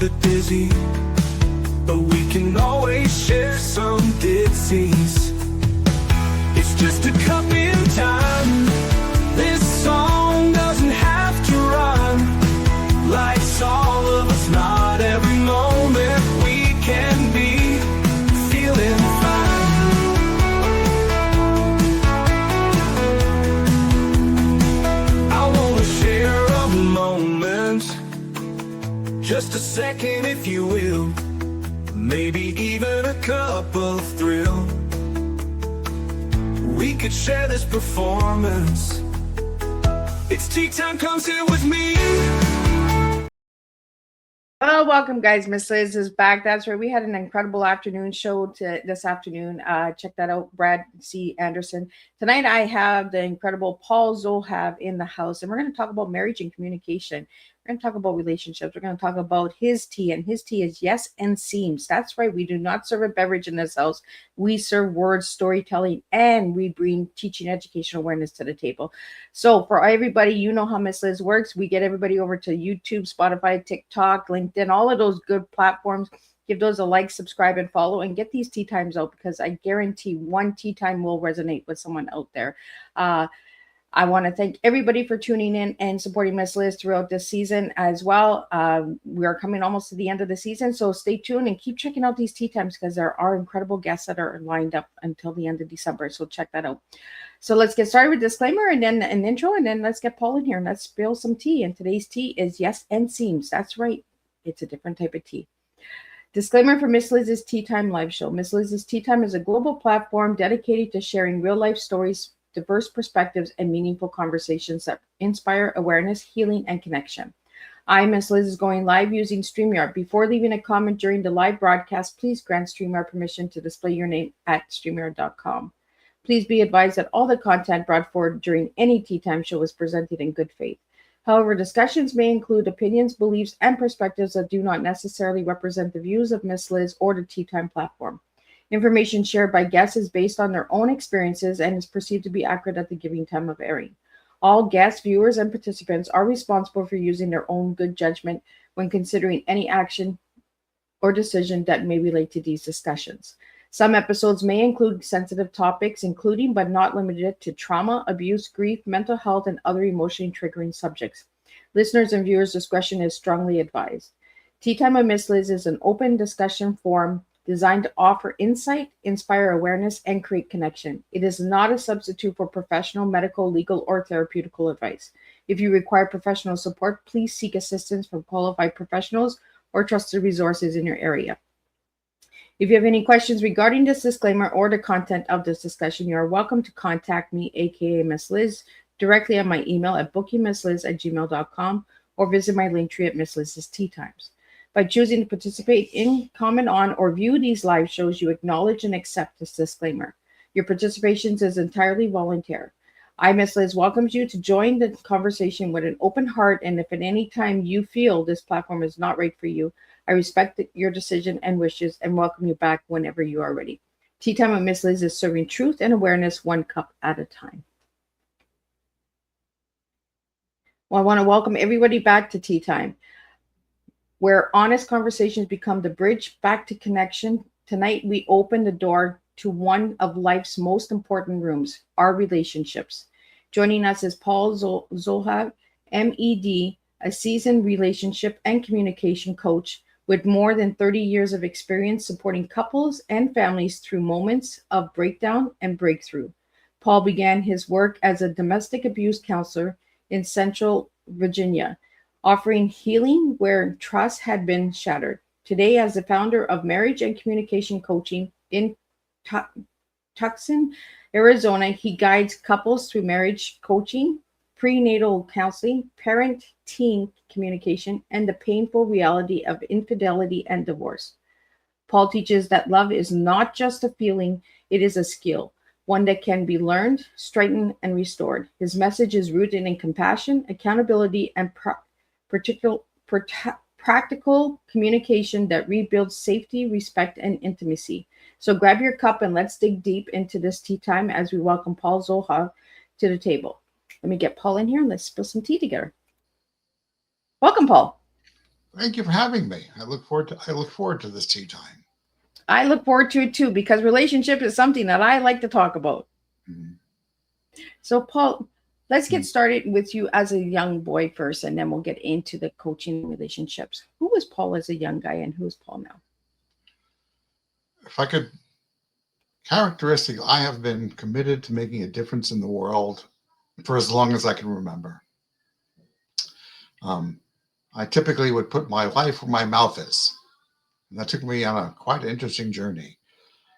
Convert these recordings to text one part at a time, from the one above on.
the dizzy, but we can always share some disease. It's just a cup in time. This song doesn't have to run. Life's all of us, not every moment we can be feeling fine. I wanna share a moment, just a second if you will, maybe even a cup of thrill. We could share this performance. It's tea time, come sit with me. Well, welcome, guys. Miss Liz is back. That's right. We had an incredible afternoon show this afternoon. Check that out, Brad C. Anderson. Tonight, I have the incredible Paul Zohab in the house, and we're going to talk about marriage and communication. We're going to talk about relationships. We're going to talk about his tea, and his tea is yes and seems. That's right. We do not serve a beverage in this house. We serve words, storytelling, and we bring teaching, education, awareness to the table. So for everybody, you know how Miss Liz works. We get everybody over to YouTube, Spotify, TikTok, LinkedIn, all of those good platforms. Give those a like, subscribe, and follow, and get these tea times out, because I guarantee one tea time will resonate with someone out there. I want to thank everybody for tuning in and supporting Miss Liz throughout this season as well. We are coming almost to the end of the season, so stay tuned and keep checking out these tea times, because there are incredible guests that are lined up until the end of December, so check that out. So let's get started with disclaimer and then an intro, and then let's get Paul in here and let's spill some tea. And today's tea is yes and seems. That's right. It's a different type of tea. Disclaimer for Miss Liz's Tea Time live show. Miss Liz's Tea Time is a global platform dedicated to sharing real life stories, diverse perspectives, and meaningful conversations that inspire awareness, healing, and connection. I, Miss Liz, is going live using StreamYard. Before leaving a comment during the live broadcast, please grant StreamYard permission to display your name at StreamYard.com. Please be advised that all the content brought forward during any Tea Time show is presented in good faith. However, discussions may include opinions, beliefs, and perspectives that do not necessarily represent the views of Miss Liz or the Tea Time platform. Information shared by guests is based on their own experiences and is perceived to be accurate at the given time of airing. All guests, viewers, and participants are responsible for using their own good judgment when considering any action or decision that may relate to these discussions. Some episodes may include sensitive topics, including but not limited to trauma, abuse, grief, mental health, and other emotionally triggering subjects. Listeners' and viewers' discretion is strongly advised. Tea Time with Miss Liz is an open discussion forum designed to offer insight, inspire awareness, and create connection. It is not a substitute for professional, medical, legal, or therapeutical advice. If you require professional support, please seek assistance from qualified professionals or trusted resources in your area. If you have any questions regarding this disclaimer or the content of this discussion, you are welcome to contact me, aka Miss Liz, directly on my email at bookingmissliz@gmail.com or visit my link tree at Miss Liz's Tea Times. By choosing to participate in, comment on, or view these live shows, you acknowledge and accept this disclaimer. Your participation is entirely voluntary. I, Miss Liz, welcomes you to join the conversation with an open heart, and if at any time you feel this platform is not right for you, I respect your decision and wishes and welcome you back whenever you are ready. Tea Time with Miss Liz is serving truth and awareness one cup at a time. Well, I want to welcome everybody back to Tea Time, where honest conversations become the bridge back to connection. Tonight, we open the door to one of life's most important rooms, our relationships. Joining us is Paul Zohab, MED, a seasoned relationship and communication coach with more than 30 years of experience supporting couples and families through moments of breakdown and breakthrough. Paul began his work as a domestic abuse counselor in Central Virginia, offering healing where trust had been shattered. Today, as the founder of Marriage and Communication Coaching in Tucson, Arizona, he guides couples through marriage coaching, prenatal counseling, parent-teen communication, and the painful reality of infidelity and divorce. Paul teaches that love is not just a feeling, it is a skill, one that can be learned, strengthened, and restored. His message is rooted in compassion, accountability, and practical communication that rebuilds safety, respect, and intimacy. So grab your cup and let's dig deep into this tea time as we welcome Paul Zohab to the table. Let me get Paul in here and let's spill some tea together. Welcome, Paul. Thank you for having me. I look forward to this tea time. I look forward to it too because relationship is something that I like to talk about. Mhm. So, Paul, let's get Mhm. started with you as a young boy first, and then we'll get into the coaching relationships. Who was Paul as a young guy, and who's Paul now? If I could characteristic, I have been committed to making a difference in the world for as long as I can remember. Um, I typically would put my life where my mouth is. And that took me on a quite interesting journey.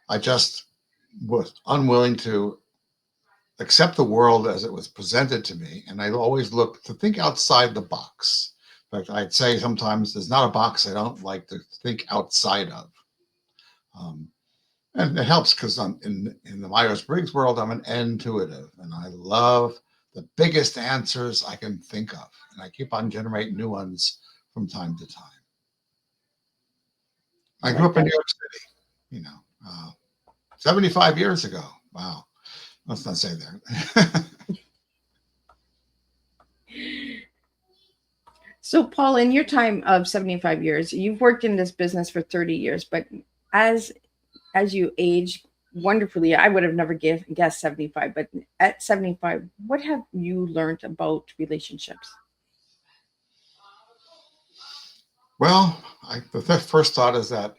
I just was unwilling to accept the world as it was presented to me. And I always look to think outside the box. In fact, I'd say sometimes there's not a box I don't like to think outside of. Um, and it helps because I'm in the Myers-Briggs world, I'm an intuitive and I love the biggest answers I can think of. And I keep on generating new ones from time to time. I I grew like up in that. New York City, you know, uh, 75 years ago. Wow. Let's not say that. So, Paul, in your time of 75 years, you've worked in this business for 30 years, but as as you age wonderfully, I would have never guessed 75, but at 75, what have you learned about relationships? Well, the first thought is that,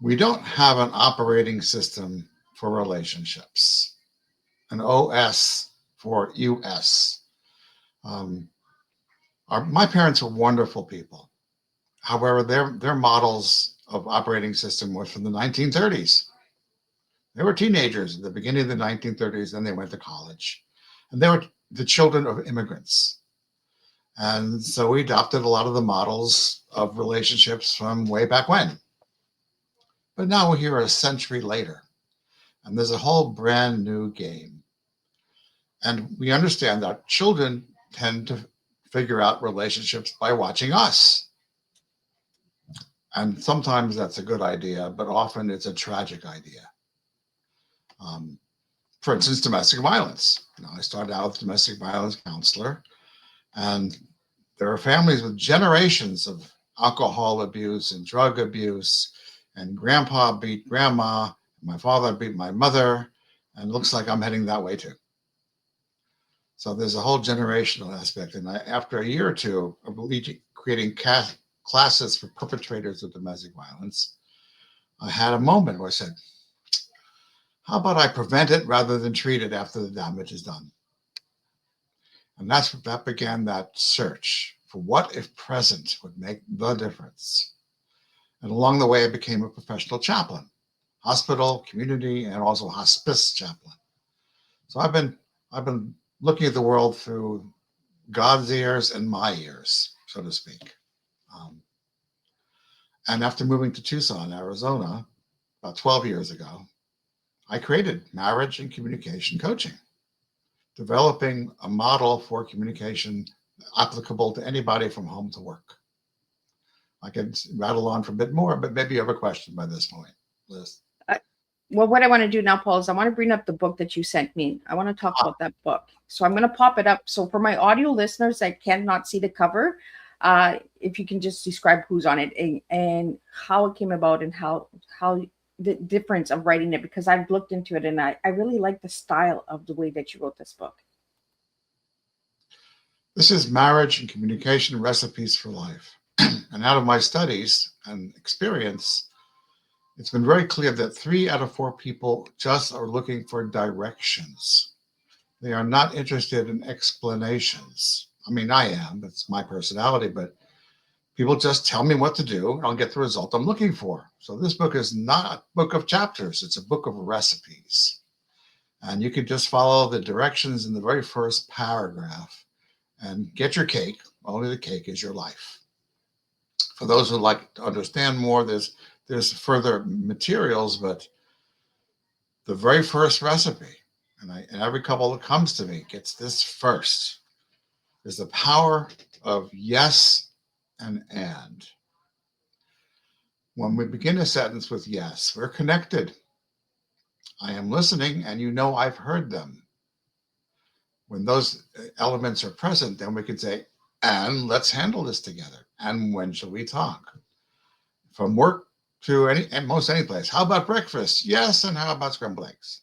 we don't have an operating system for relationships, an OS for US. Um, my parents were wonderful people. However, their models of operating system was from the 1930s. They were teenagers at the beginning of the 1930s, then they went to college. And they were the children of immigrants. And so we adopted a lot of the models of relationships from way back when. But now we're here a century later, and there's a whole brand new game. And we understand that children tend to figure out relationships by watching us. And sometimes that's a good idea, but often it's a tragic idea. Um, for instance, domestic violence. I started out as a domestic violence counselor, and there are families with generations of alcohol abuse and drug abuse, and grandpa beat grandma, my father beat my mother, and it looks like I'm heading that way too. So there's a whole generational aspect. And after a year or two of creating classes for perpetrators of domestic violence, I had a moment where I said, how about I prevent it rather than treat it after the damage is done? And that began that search for what if present would make the difference. And along the way, I became a professional chaplain, hospital, community, and also hospice chaplain. So I've been looking at the world through God's ears and my ears, so to speak. Um, and after moving to Tucson, Arizona, about 12 years ago, I created marriage and communication coaching, developing a model for communication applicable to anybody from home to work. I could rattle on for a bit more, but maybe you have a question by this point, Liz. Uh, well, what I want to do now, Paul, is I want to bring up the book that you sent me. I want to talk about that book. So I'm going to pop it up. So for my audio listeners that cannot see the cover, if you can just describe who's on it and how it came about and how the difference of writing it, because I've looked into it and I really like the style of the way that you wrote this book. This is Marriage and Communication Recipes for Life. And out of my studies and experience, it's been very clear that 3 out of 4 people just are looking for directions. They are not interested in explanations. I mean, I am, that's my personality, but people just tell me what to do and I'll get the result I'm looking for. So this book is not a book of chapters, it's a book of recipes. And you can just follow the directions in the very first paragraph and get your cake. Only the cake is your life. For those who like to understand more, there's further materials, but the very first recipe, and every couple that comes to me gets this first, is the power of yes and. When we begin a sentence with yes, we're connected. I am listening, and I've heard them. When those elements are present, then we can say And let's handle this together. And when shall we talk? From work to most any place. How about breakfast? Yes. And how about scrambled eggs?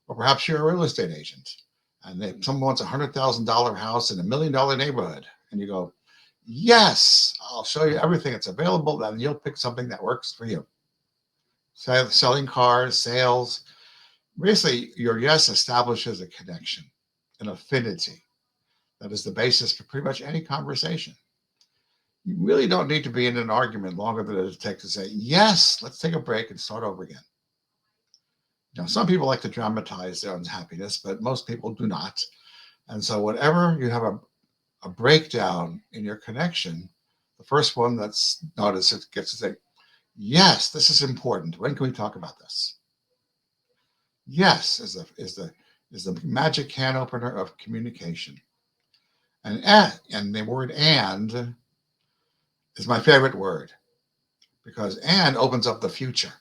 Or perhaps you're a real estate agent and someone wants $100,000 house in $1 million neighborhood. And you go, yes, I'll show you everything that's available. And you'll pick something that works for you. Selling cars, sales. Basically, your yes establishes a connection, an affinity that is the basis for pretty much any conversation. You really don't need to be in an argument longer than it takes to say, yes, let's take a break and start over again. Some people like to dramatize their unhappiness, but most people do not. And so whenever you have a breakdown in your connection, the first one that's noticed it gets to say, yes, this is important. When can we talk about this? Yes is the magic can opener of communication. And the word and is my favorite word because and opens up the future.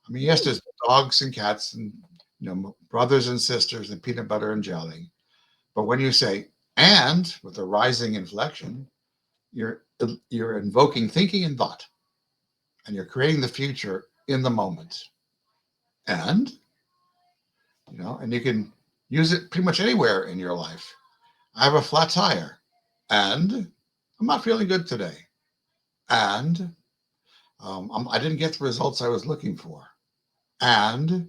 I mean, yes, there's dogs and cats and brothers and sisters and peanut butter and jelly. But when you say and with a rising inflection, you're invoking thinking and thought. And you're creating the future in the moment. And you can use it pretty much anywhere in your life. I have a flat tire and I'm not feeling good today. And I didn't get the results I was looking for. And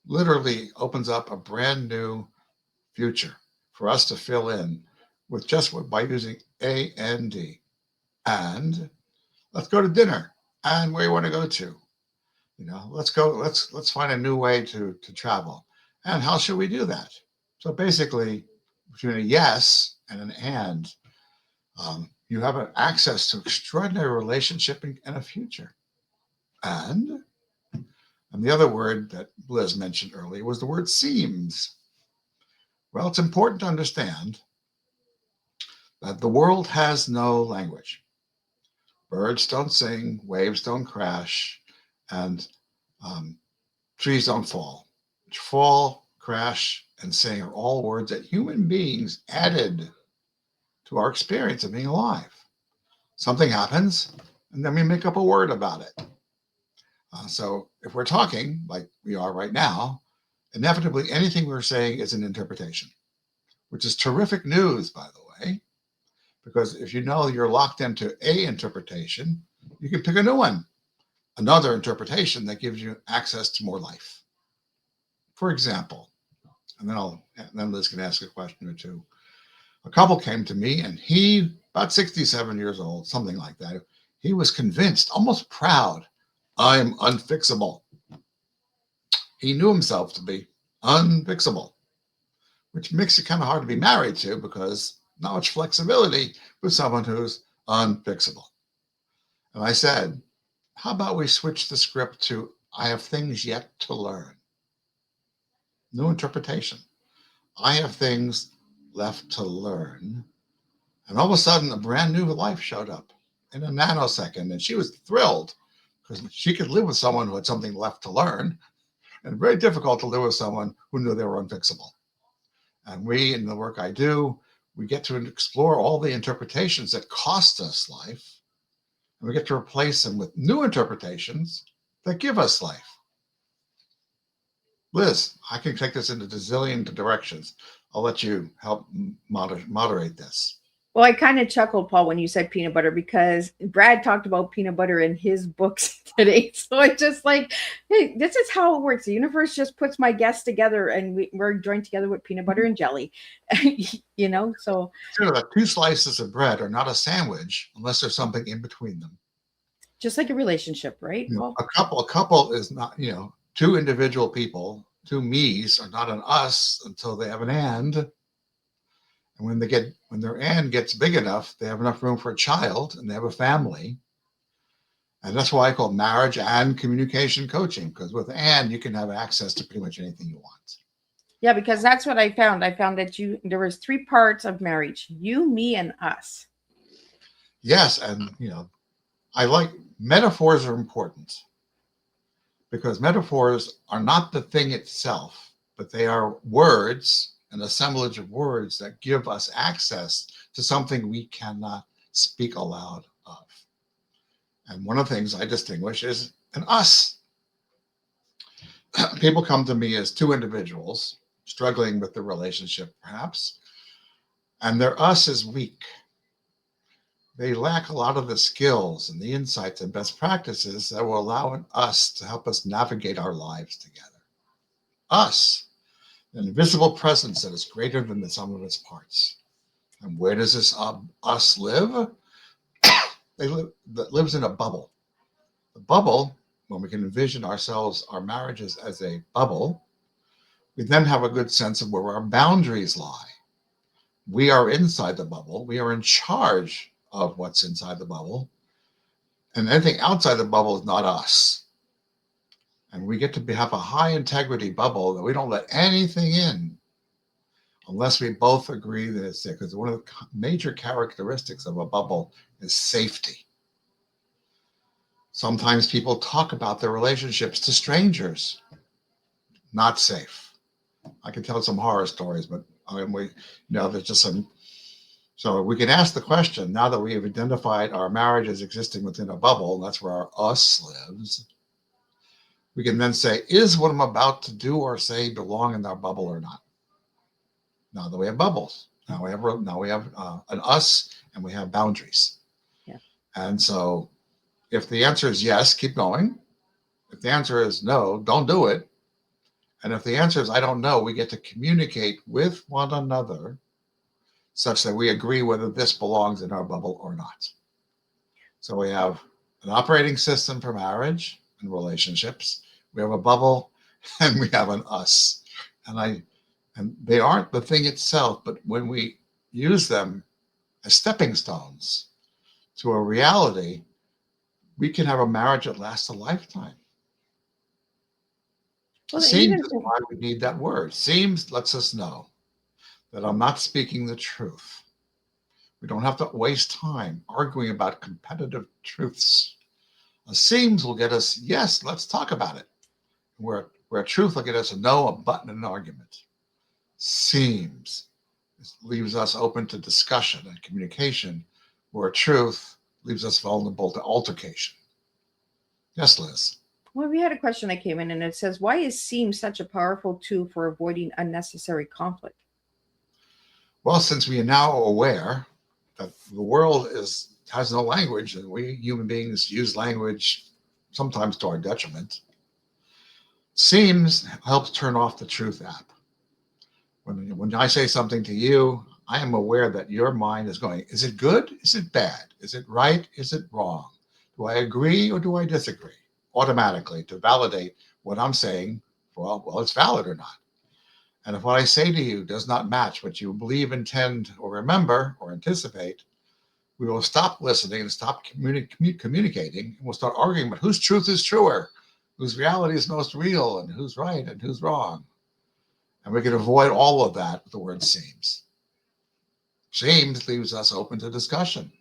literally opens up a brand new future for us to fill in with by using A and D. And let's go to dinner. And where you want to go to? Let's go. Let's find a new way to travel. And how should we do that? So basically, between a yes and an and, you have an access to extraordinary relationship and a future. And the other word that Liz mentioned earlier was the word seems. Well, it's important to understand that the world has no language. Birds don't sing, waves don't crash, and trees don't fall. Fall, crash, and sing are all words that human beings added to our experience of being alive. Something happens, and then we make up a word about it. So if we're talking like we are right now, inevitably anything we're saying is an interpretation, which is terrific news, by the way, because if you're locked into a interpretation, you can pick a new one, another interpretation that gives you access to more life. For example, and then Liz can ask a question or two. A couple came to me and he, about 67 years old, something like that. He was convinced, almost proud, I'm unfixable. He knew himself to be unfixable, which makes it kind of hard to be married to because not much flexibility with someone who's unfixable. And I said, how about we switch the script to I have things yet to learn? New interpretation. I have things left to learn. And all of a sudden, a brand new life showed up in a nanosecond. And she was thrilled because she could live with someone who had something left to learn, and very difficult to live with someone who knew they were unfixable. And we, in the work I do, we get to explore all the interpretations that cost us life, and we get to replace them with new interpretations that give us life. Liz, I can take this into a zillion directions. I'll let you help moderate this. Well, I kind of chuckled, Paul, when you said peanut butter because Brad talked about peanut butter in his books today. So it's just like, hey, this is how it works. The universe just puts my guests together and we're joined together with peanut butter and jelly, so. Sure, that 2 slices of bread are not a sandwich unless there's something in between them. Just like a relationship, right? A couple is not, 2 individual people, 2 me's are not an us until they have an and. And when their and gets big enough, they have enough room for a child and they have a family. And that's why I call marriage and communication coaching, because with and you can have access to pretty much anything you want. Yeah, because that's what I found. I found that there was 3 parts of marriage: you, me, and us. Yes, and I like metaphors are important because metaphors are not the thing itself, but they are words an assemblage of words that give us access to something we cannot speak aloud of. And one of the things I distinguish is an us. People come to me as two individuals struggling with the relationship, perhaps, and their us is weak. They lack a lot of the skills and the insights and best practices that will allow us to help us navigate our lives together. Us, an invisible presence that is greater than the sum of its parts. And where does this us live? That lives in a bubble. The bubble, when we can envision ourselves, our marriages as a bubble, we then have a good sense of where our boundaries lie. We are inside the bubble. We are in charge of what's inside the bubble. And anything outside the bubble is not us. And we get to have a high integrity bubble that we don't let anything in unless we both agree that it's there. Because one of the major characteristics of a bubble is safety. Sometimes people talk about their relationships to strangers. Not safe. I can tell some horror stories, but there's just some. So we can ask the question, now that we have identified our marriage as existing within a bubble, that's where our us lives, we can then say, is what I'm about to do or say belong in our bubble or not? Now that we have bubbles, now we have an us and we have boundaries. Yeah. And so if the answer is yes, keep going. If the answer is no, don't do it. And if the answer is I don't know, we get to communicate with one another such that we agree whether this belongs in our bubble or not. So we have an operating system for marriage and relationships. We have a bubble and we have an us. And they aren't the thing itself, but when we use them as stepping stones to a reality, we can have a marriage that lasts a lifetime. Well, Seems is why we need that word. Seems lets us know that I'm not speaking the truth. We don't have to waste time arguing about competitive truths. A seems will get us, yes, let's talk about it. Where truth will get us a no, a but, and an argument. Seems leaves us open to discussion and communication, where truth leaves us vulnerable to altercation. Yes, Liz. Well, we had a question that came in and it says, why is seem such a powerful tool for avoiding unnecessary conflict? Well, since we are now aware that the world has no language and we human beings use language sometimes to our detriment, seems helps turn off the truth app. When I say something to you, I am aware that your mind is going, is it good? Is it bad? Is it right? Is it wrong? Do I agree or do I disagree? Automatically to validate what I'm saying, well, it's valid or not. And if what I say to you does not match what you believe, intend, or remember, or anticipate, we will stop listening and stop communicating. And we'll start arguing about whose truth is truer, whose reality is most real, and who's right and who's wrong. And we can avoid all of that with the word seems. Seems leaves us open to discussion.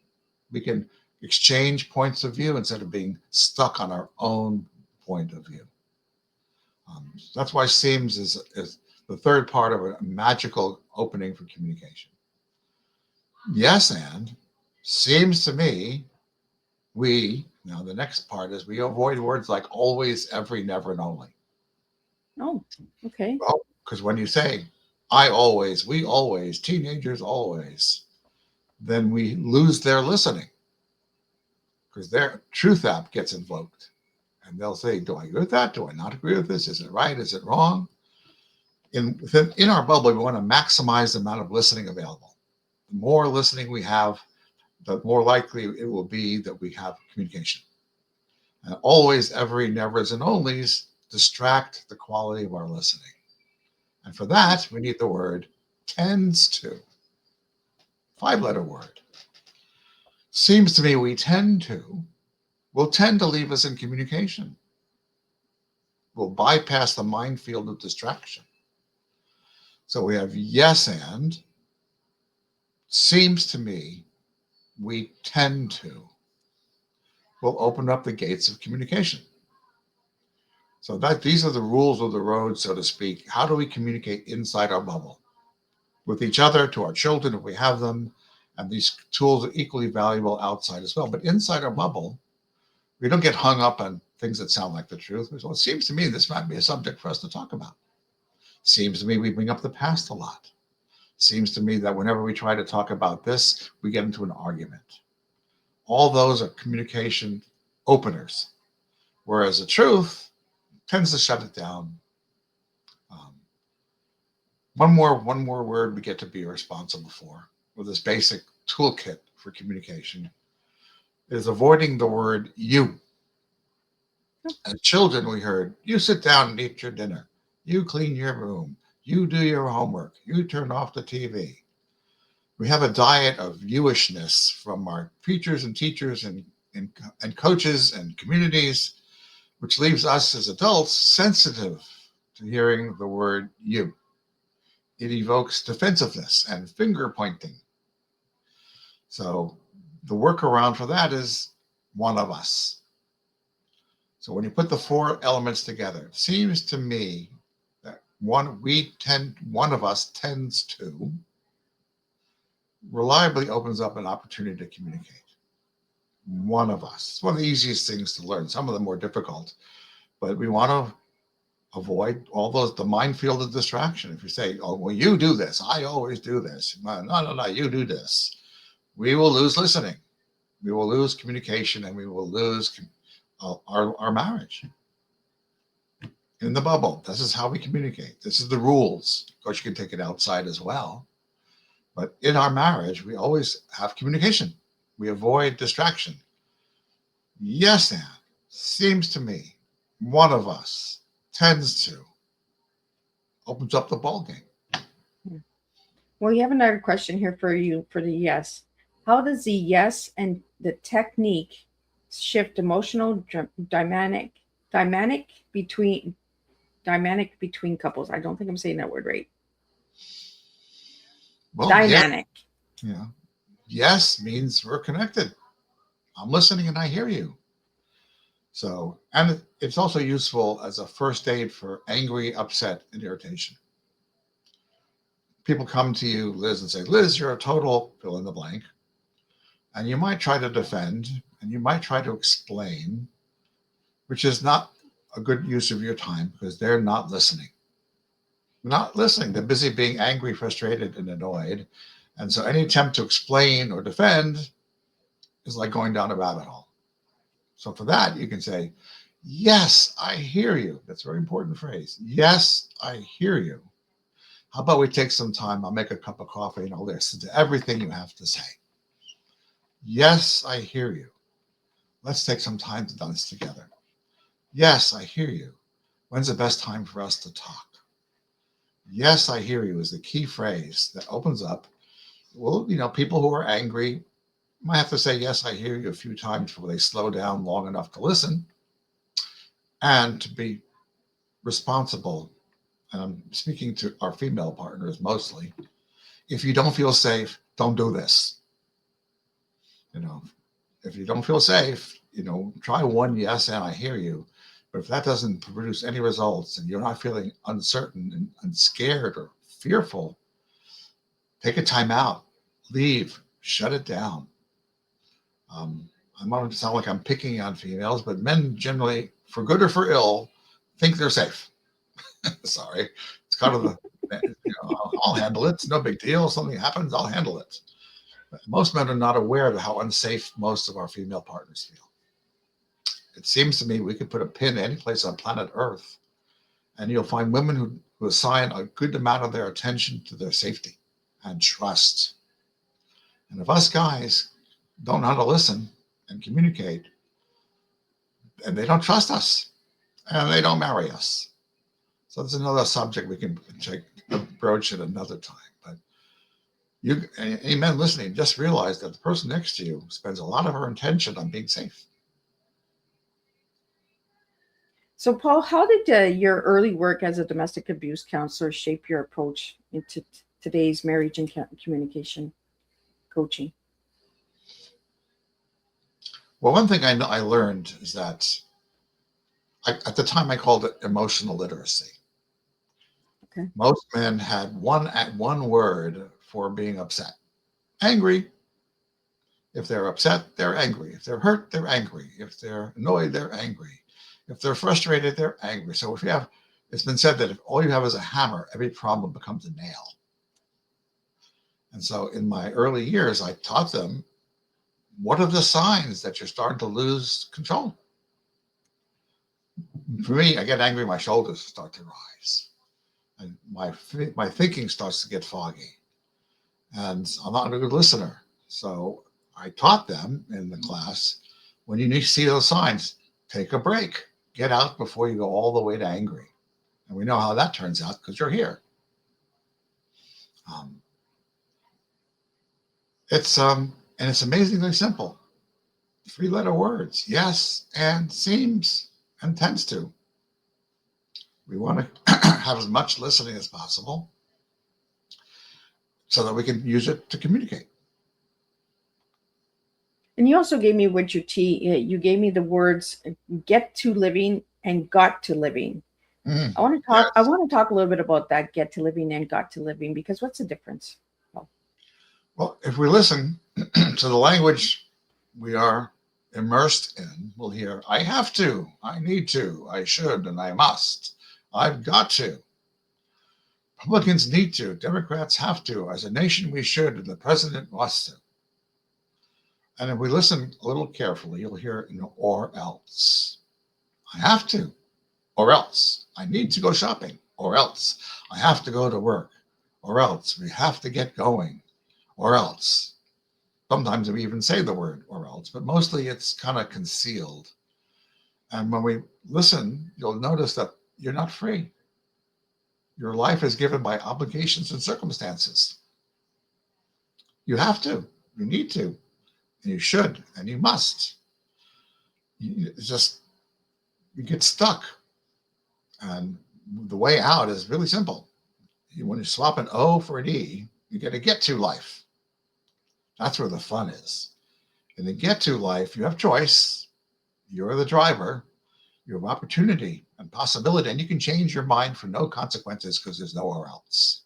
We can exchange points of view instead of being stuck on our own point of view. That's why seems is the third part of a magical opening for communication. Yes, and seems to me now the next part is we avoid words like always, every, never, and only. Oh, okay. Well, because when you say I always, we always, teenagers always, then we lose their listening because their truth app gets invoked. And they'll say, do I agree with that? Do I not agree with this? Is it right? Is it wrong? In our bubble, we want to maximize the amount of listening available. The more listening we have, the more likely it will be that we have communication. And always, every, nevers, and onlys distract the quality of our listening. And for that, we need the word tends to. 5-letter word. Seems to me will tend to leave us in communication. We'll bypass the minefield of distraction. So we have yes and, seems to me, we tend to, will open up the gates of communication. So these are the rules of the road, so to speak. How do we communicate inside our bubble? with each other, to our children if we have them. And these tools are equally valuable outside as well. But inside our bubble, we don't get hung up on things that sound like the truth. Well, it seems to me this might be a subject for us to talk about. Seems to me we bring up the past a lot. Seems to me that whenever we try to talk about this, we get into an argument. All those are communication openers, whereas the truth tends to shut it down. Um, one more word we get to be responsible for, with this basic toolkit for communication, is avoiding the word you. As children, we heard, you sit down and eat your dinner. You clean your room. You do your homework. You turn off the TV. We have a diet of you-ishness from our preachers and teachers and coaches and communities, which leaves us as adults sensitive to hearing the word you. It evokes defensiveness and finger pointing. So the workaround for that is one of us. So when you put the four elements together, it seems to me that one of us tends to reliably opens up an opportunity to communicate. One of us. It's one of the easiest things to learn. Some of them more difficult, but we want to avoid all the minefield of distraction. If you say, oh, well, you do this, I always do this. No, you do this. We will lose listening. We will lose communication, and we will lose our marriage. In the bubble, this is how we communicate. This is the rules. Of course, you can take it outside as well. But in our marriage, we always have communication. We avoid distraction. Yes, Anne, seems to me one of us tends to opens up the ball game. Well, you have another question here for you for the yes. How does the yes and the technique shift emotional dynamic between couples? I don't think I'm saying that word right. Well, Dynamic. Yeah. Yes means we're connected. I'm listening and I hear you. So, and it's also useful as a first aid for angry, upset, and irritation. People come to you, Liz, and say, Liz, you're a total fill in the blank. And you might try to defend and you might try to explain, which is not a good use of your time because they're not listening. Not listening. They're busy being angry, frustrated, and annoyed. And so any attempt to explain or defend is like going down a rabbit hole. So for that, you can say, yes, I hear you. That's a very important phrase. Yes, I hear you. How about we take some time? I'll make a cup of coffee and I'll listen to everything you have to say. Yes, I hear you. Let's take some time to do this together. Yes, I hear you. When's the best time for us to talk? Yes, I hear you is the key phrase that opens up. Well, people who are angry might have to say, yes, I hear you a few times before they slow down long enough to listen and to be responsible. And I'm speaking to our female partners mostly. If you don't feel safe, don't do this. If you don't feel safe, try one yes and I hear you. But if that doesn't produce any results and you're not feeling uncertain and scared or fearful, take a time out, leave, shut it down. I don't want to sound like I'm picking on females, but men generally, for good or for ill, think they're safe. Sorry. It's kind of I'll handle it. It's no big deal. If something happens, I'll handle it. But most men are not aware of how unsafe most of our female partners feel. It seems to me we could put a pin any place on planet Earth, and you'll find women who assign a good amount of their attention to their safety and trust. And if us guys don't know how to listen and communicate, and they don't trust us, and they don't marry us. So that's another subject we can approach at another time. But any men listening, just realize that the person next to you spends a lot of her attention on being safe. So, Paul, how did your early work as a domestic abuse counselor shape your approach into today's marriage and communication coaching? Well, one thing I learned is that at the time I called it emotional literacy. Okay. Most men had one word for being upset. Angry. If they're upset, they're angry. If they're hurt, they're angry. If they're annoyed, they're angry. If they're frustrated, they're angry. So if you have, it's been said that if all you have is a hammer, every problem becomes a nail. And so in my early years, I taught them, what are the signs that you're starting to lose control? For me, I get angry, my shoulders start to rise, and my thinking starts to get foggy, and I'm not a good listener. So I taught them in the class, when you need to see those signs, take a break, get out before you go all the way to angry. And we know how that turns out because you're here. Um, and it's amazingly simple. 3-letter words: yes, and, seems, and tends to. We want to have as much listening as possible so that we can use it to communicate. And you also gave me what you gave me the words get to living and got to living. Mm-hmm. I want to talk. Yes. I want to talk a little bit about that get to living and got to living, because what's the difference? Well, if we listen to the language we are immersed in, we'll hear, I have to, I need to, I should, and I must. I've got to. Republicans need to, Democrats have to, as a nation we should, and the president wants to. And if we listen a little carefully, you'll hear, or else. I have to, or else. I need to go shopping, or else. I have to go to work, or else. We have to get going, or else. Sometimes we even say the word or else, but mostly it's kind of concealed. And when we listen, you'll notice that you're not free. Your life is given by obligations and circumstances. You have to, you need to, and you should, and you must. You get stuck. And the way out is really simple. When you swap an O for an E, you get a get to life. That's where the fun is. In the get to life, you have choice. You're the driver. You have opportunity and possibility, and you can change your mind for no consequences because there's nowhere else.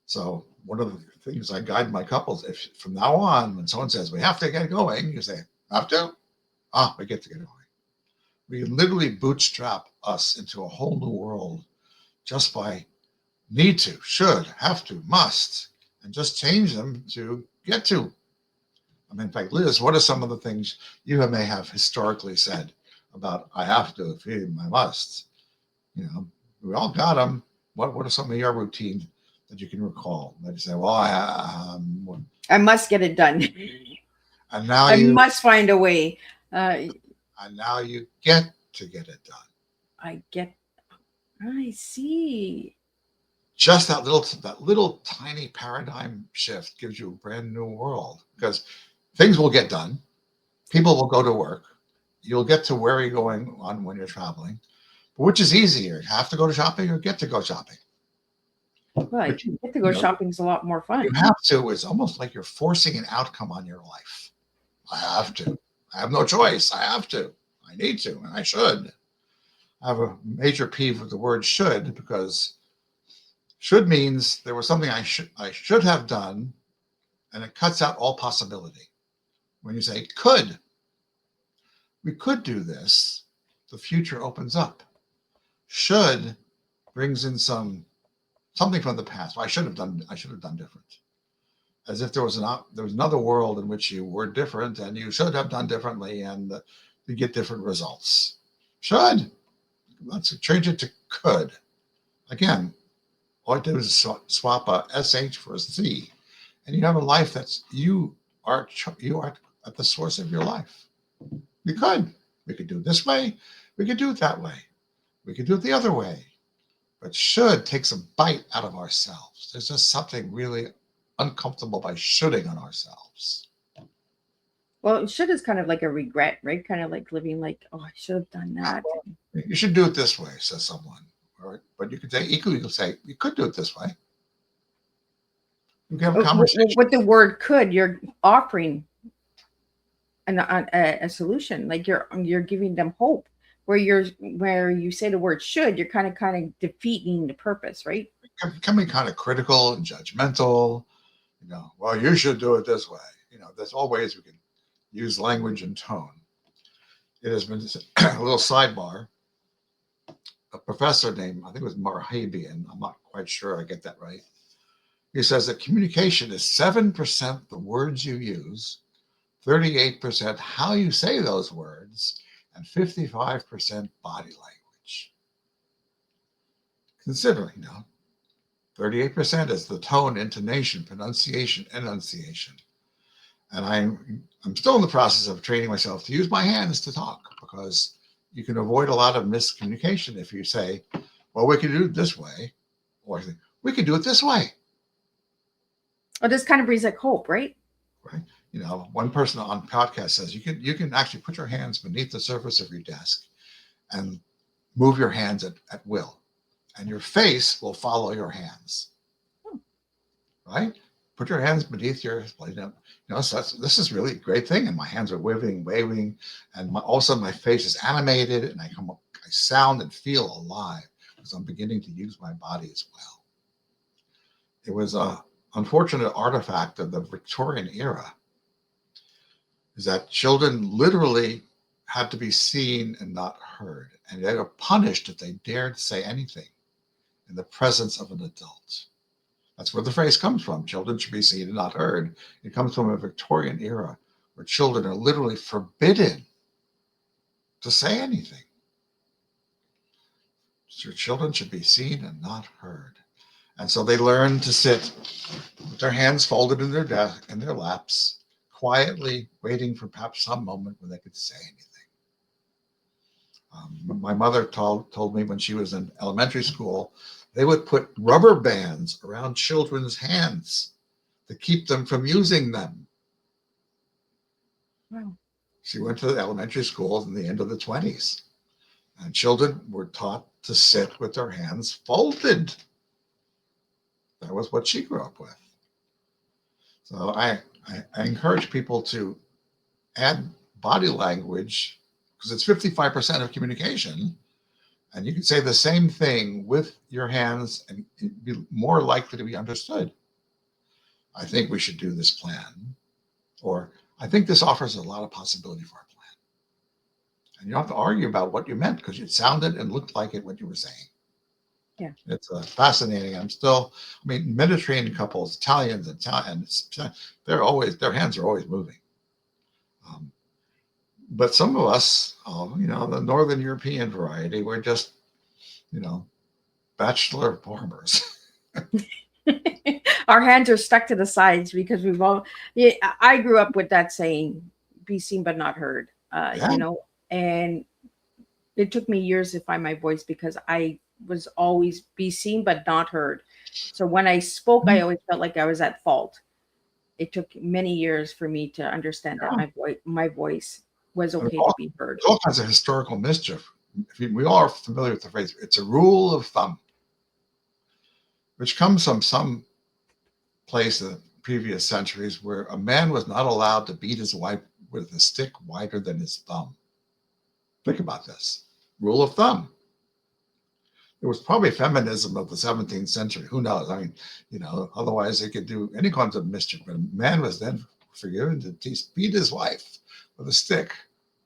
So one of the things I guide my couples, if from now on, when someone says we have to get going, you say, have to? We get to get going. We literally bootstrap us into a whole new world just by need to, should, have to, must, and just change them to get to. I mean, in fact, Liz, what are some of the things you may have historically said about I have to, feed, I must? We all got them. What are some of your routines that you can recall? That you say, well, I must get it done. And now I must find a way. And now you get to get it done. I see. Just that little tiny paradigm shift gives you a brand new world, because things will get done. People will go to work. You'll get to where you're going on when you're traveling. But which is easier, have to go to shopping or get to go shopping? Well, get to go shopping is a lot more fun. You have to. It's almost like you're forcing an outcome on your life. I have to. I have no choice. I have to. I need to, and I should. I have a major peeve with the word should, because should means there was something I should have done, and it cuts out all possibility. When you say could, we could do this, the future opens up. Should brings in something from the past. Well, I should have done different. As if there was another world in which you were different and you should have done differently, and you get different results. Should. Let's change it to could. Again, all I did was swap a SH for a C, and you have a life that's you are at the source of your life. We could do it this way. We could do it that way. We could do it the other way. But should takes a bite out of ourselves. There's just something really uncomfortable by shoulding on ourselves. Well, should is kind of like a regret, right? Kind of like living like, oh, I should have done that. You should do it this way, says someone. All right. But you could say equally, you could say, you could do it this way. You can have a conversation. With the word could, you're offering a solution. Like you're giving them hope. where you say the word should, you're kind of defeating the purpose, right? Becoming kind of critical and judgmental. Well, you should do it this way. There's all ways we can use language and tone. It has been a little sidebar. A professor named, I think it was Marhabian, I'm not quite sure I get that right. He says that communication is 7% the words you use, 38% how you say those words, and 55% body language. Consider, 38% is the tone, intonation, pronunciation, enunciation. And I'm still in the process of training myself to use my hands to talk, because you can avoid a lot of miscommunication if you say, well, we can do it this way, or we can do it this way. Well, this kind of brings like hope, right? Right. One person on podcast says you can actually put your hands beneath the surface of your desk and move your hands at will, and your face will follow your hands. Right? Put your hands beneath your, so this is really a great thing. And my hands are waving, and also my face is animated, and I sound and feel alive because I'm beginning to use my body as well. It was a unfortunate artifact of the Victorian era, is that children literally had to be seen and not heard, and they were punished if they dared say anything in the presence of an adult. That's where the phrase comes from. Children should be seen and not heard. It comes from a Victorian era where children are literally forbidden to say anything. So children should be seen and not heard. And so they learn to sit with their hands folded in their desk, in their laps, quietly waiting for perhaps some moment when they could say anything. My mother told me when she was in elementary school, they would put rubber bands around children's hands to keep them from using them. Wow. She went to the elementary schools in the end of the 20s, and children were taught to sit with their hands folded. That was what she grew up with. So I encourage people to add body language, because it's 55% of communication. And you can say the same thing with your hands and be more likely to be understood. I think we should do this plan. Or I think this offers a lot of possibility for our plan. And you don't have to argue about what you meant, because it sounded and looked like it, what you were saying. Yeah. It's fascinating. Mediterranean couples, Italians, their hands are always moving. But some of us, the Northern European variety, we're just, bachelor farmers. Our hands are stuck to the sides because I grew up with that saying, be seen but not heard, Yeah. And it took me years to find my voice because I was always be seen but not heard. So when I spoke, I always felt like I was at fault. It took many years for me to understand that my voice was okay to be heard. There's all kinds of historical mischief. We all are familiar with the phrase, it's a rule of thumb, which comes from some place in previous centuries where a man was not allowed to beat his wife with a stick wider than his thumb. Think about this. Rule of thumb. It was probably feminism of the 17th century. Who knows? Otherwise they could do any kinds of mischief. But a man was then forgiven to beat his wife with a stick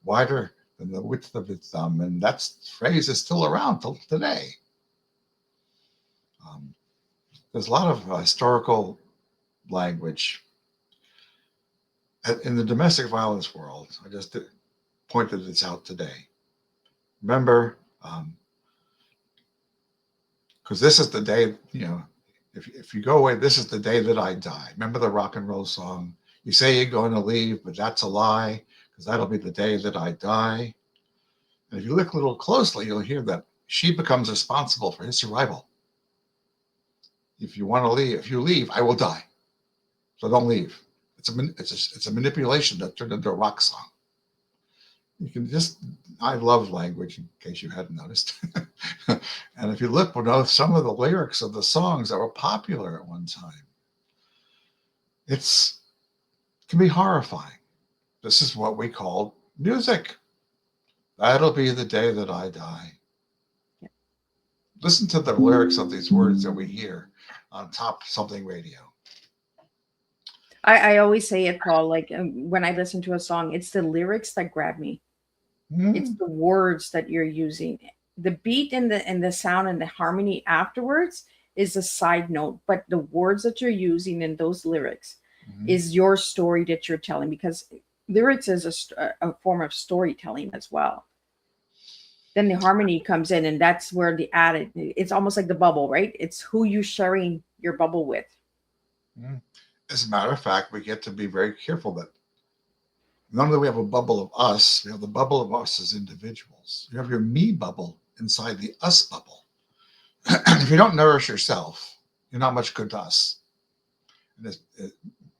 wider than the width of his thumb. And that phrase is still around till today. There's a lot of historical language. In the domestic violence world, I just pointed this out today. Remember, because this is the day, if you go away, this is the day that I die. Remember the rock and roll song? You say you're going to leave, but that's a lie, because that'll be the day that I die. And if you look a little closely, you'll hear that she becomes responsible for his survival. If you want to leave, if you leave, I will die. So don't leave. It's a manipulation that turned into a rock song. I love language, in case you hadn't noticed. And if you look, some of the lyrics of the songs that were popular at one time, it can be horrifying. This is what we call music. That'll be the day that I die. Yeah. Listen to the lyrics of these words that we hear on Top Something Radio. I always say it, Paul, like when I listen to a song, it's the lyrics that grab me. It's Mm, the words that you're using. The beat and the sound and the harmony afterwards is a side note, but the words that you're using in those lyrics mhm. is your story that you're telling, because lyrics is a form of storytelling as well. Then the harmony comes in, and that's where the added, it's almost like the bubble, right? It's who you sharing your bubble with. Mm. As a matter of fact, we get to be very careful that not only we have a bubble of us, we have the bubble of us as individuals. You have your me bubble inside the us bubble. If you don't nourish yourself, you're not much good to us. And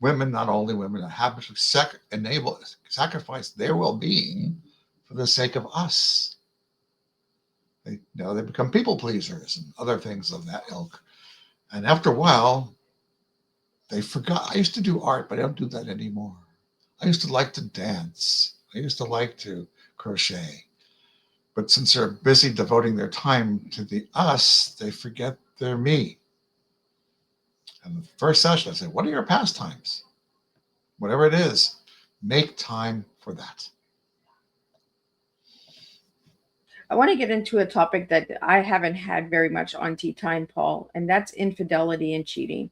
women, not only women, have to sacrifice their well-being for the sake of us. They become people pleasers and other things of that ilk. And after a while, they forgot. I used to do art, but I don't do that anymore. I used to like to dance. I used to like to crochet. But since they're busy devoting their time to the us, they forget their me. And the first session, I said, what are your pastimes? Whatever it is, make time for that. I want to get into a topic that I haven't had very much on tea time, Paul, and that's infidelity and cheating.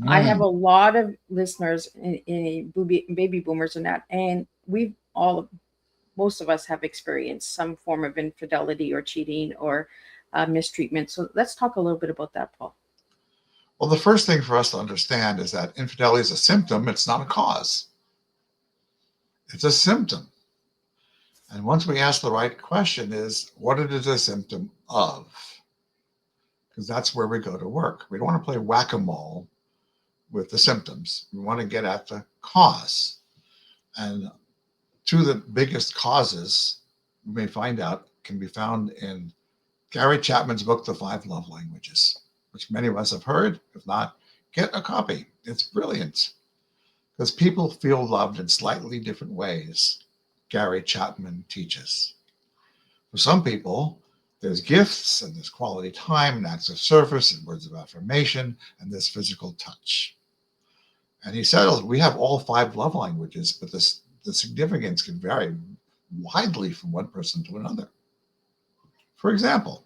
I have a Mm, lot of listeners in baby boomers and that, and we've all, most of us have experienced some form of infidelity or cheating or mistreatment. So let's talk a little bit about that, Paul. well, the first thing for us to understand is that infidelity is a symptom, it's not a cause. It's a symptom. And once we ask the right question is, what it is a symptom of? Because that's where we go to work. We don't want to play whack-a-mole with the symptoms. We want to get at the cause. And two of the biggest causes we may find out can be found in Gary Chapman's book, The Five Love Languages, which many of us have heard. If not, get a copy. It's brilliant because people feel loved in slightly different ways, Gary Chapman teaches. For some people, there's gifts and there's quality time and acts of service and words of affirmation and there's physical touch. And he said we have all five love languages, but the significance can vary widely from one person to another. For example,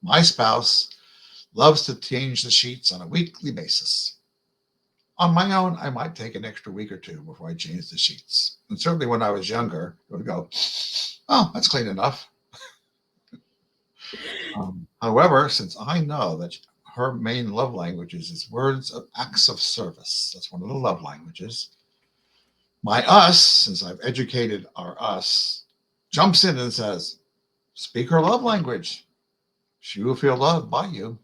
my spouse loves to change the sheets on a weekly basis. On my own, I might take an extra week or two before I change the sheets. And certainly when I was younger, it would go, oh, that's clean enough. However, since I know that her main love languages is words of acts of service, that's one of the love languages. My us, since I've educated our us, jumps in and says, speak her love language. She will feel loved by you.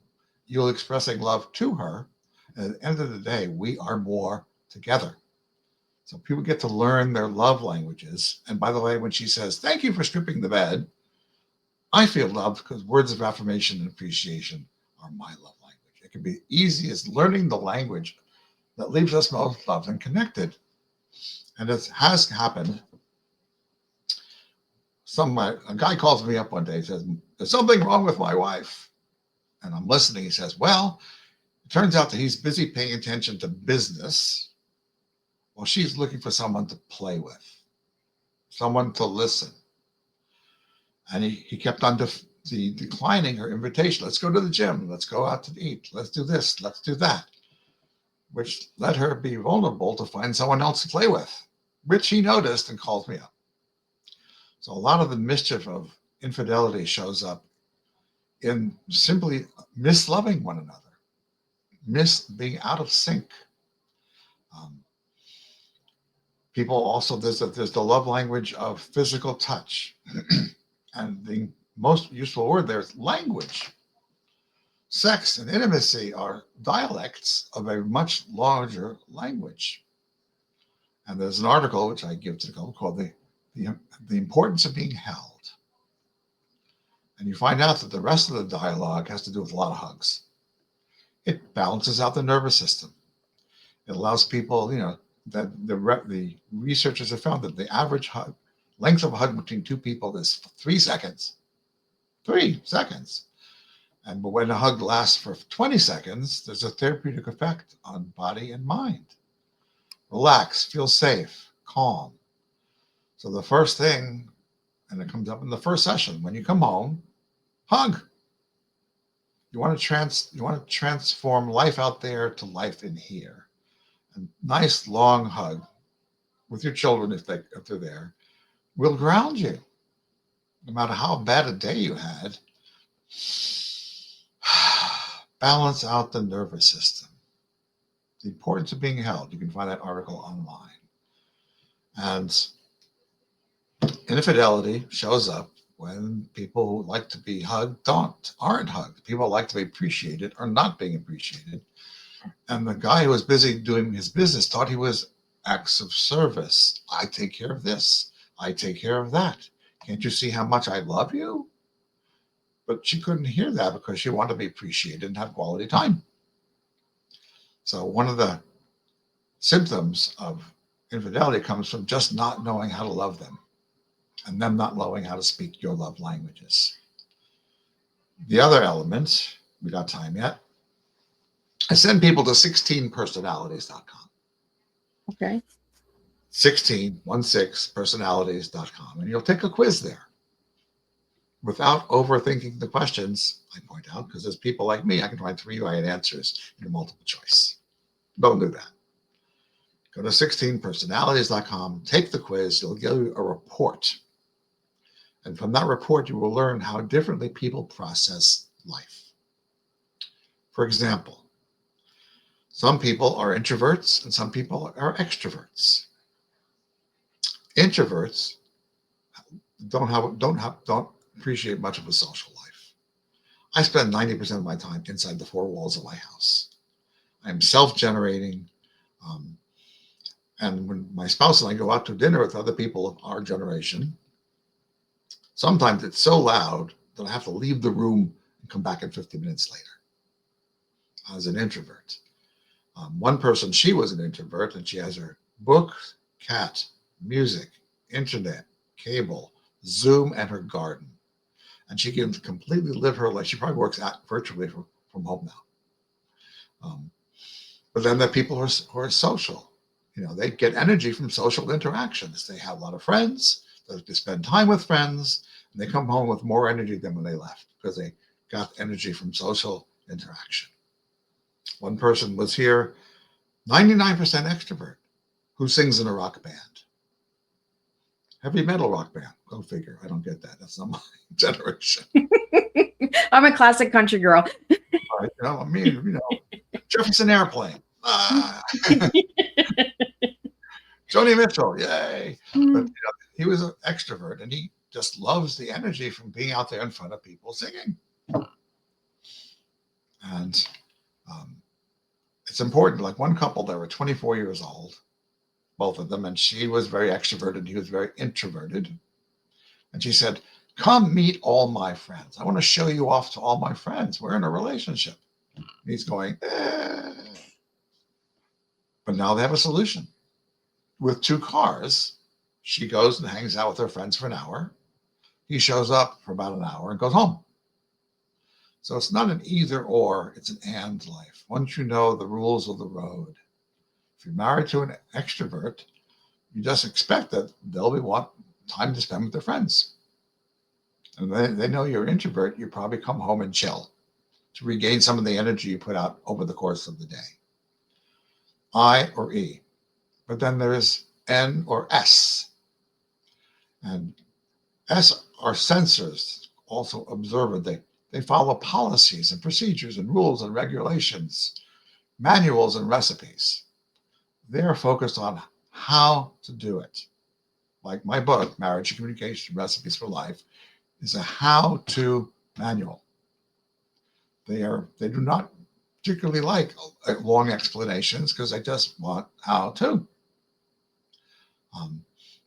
You'll expressing love to her. And at the end of the day, we are more together. So people get to learn their love languages. And by the way, when she says, thank you for stripping the bed, I feel loved because words of affirmation and appreciation are my love language. It can be easy as learning the language that leaves us most loved and connected. And it has happened. A guy calls me up one day and says, there's something wrong with my wife. And I'm listening. He says, well, it turns out that he's busy paying attention to business while she's looking for someone to play with, someone to listen. And he kept on declining her invitation. Let's go to the gym. Let's go out to eat. Let's do this. Let's do that, which led her to be vulnerable to find someone else to play with, which he noticed and called me up. So a lot of the mischief of infidelity shows up in simply misloving one another, being out of sync. Um, People also, there's the love language of physical touch. And the most useful word there is language. Sex and intimacy are dialects of a much larger language. And there's an article which I give to the called the Importance of Being Held. And you find out that the rest of the dialogue has to do with a lot of hugs. It balances out the nervous system. It allows people, that the researchers have found that the average hug Length of a hug between two people is 3 seconds. 3 seconds. And but when a hug lasts for 20 seconds, there's a therapeutic effect on body and mind. Relax, feel safe, calm. So the first thing, and it comes up in the first session, when you come home, hug. You want to transform life out there to life in here. A nice long hug with your children, if they're there, will ground you. No matter how bad a day you had, balance out the nervous system. The importance of being held. You can find that article online. And infidelity shows up when people who like to be hugged aren't hugged. People who like to be appreciated are not being appreciated. And the guy who was busy doing his business thought he was acts of service. I take care of this. I take care of that. Can't you see how much I love you? But she couldn't hear that because she wanted to be appreciated and have quality time. So one of the symptoms of infidelity comes from just not knowing how to love them and them not knowing how to speak your love languages. The other element, we got time yet, I send people to 16personalities.com. Okay. 16personalities.com. And you'll take a quiz there without overthinking the questions, I point out, because there's people like me, I can find 3 right answers in a multiple choice. Don't do that. Go to 16personalities.com, take the quiz, you'll get a report. And from that report, you will learn how differently people process life. For example, some people are introverts and some people are extroverts. Introverts don't appreciate much of a social life. I spend 90% of my time inside the 4 walls of my house. I'm self-generating. And when my spouse and I go out to dinner with other people of our generation, sometimes it's so loud that I have to leave the room and come back in 50 minutes later. As an introvert. One person, she was an introvert, and she has her book, cat, music, internet, cable, Zoom, and her garden. And she can completely live her life. She probably works out virtually from home now. But then there are people who are social. They get energy from social interactions. They have a lot of friends. They like to spend time with friends. And they come home with more energy than when they left because they got energy from social interaction. One person was here, 99% extrovert, who sings in a rock band. Heavy metal rock band. Go figure. I don't get that. That's not my generation. I'm a classic country girl. Jefferson Airplane. Joni Mitchell, yay. But he was an extrovert and he just loves the energy from being out there in front of people singing. And it's important. Like one couple, they were 24 years old, both of them, and she was very extroverted. He was very introverted. And she said, come meet all my friends. I want to show you off to all my friends. We're in a relationship. And he's going, But now they have a solution. With 2 cars, she goes and hangs out with her friends for an hour. He shows up for about an hour and goes home. So it's not an either or, it's an and life. Once you know the rules of the road. If you're married to an extrovert, you just expect that they'll want time to spend with their friends. And they know you're an introvert, you probably come home and chill to regain some of the energy you put out over the course of the day. I or E. But then there's N or S. And S are sensors, also observant. They follow policies and procedures and rules and regulations, manuals and recipes. They're focused on how to do it. Like my book, Marriage and Communication Recipes for Life, is a how-to manual. They do not particularly like long explanations because they just want how to.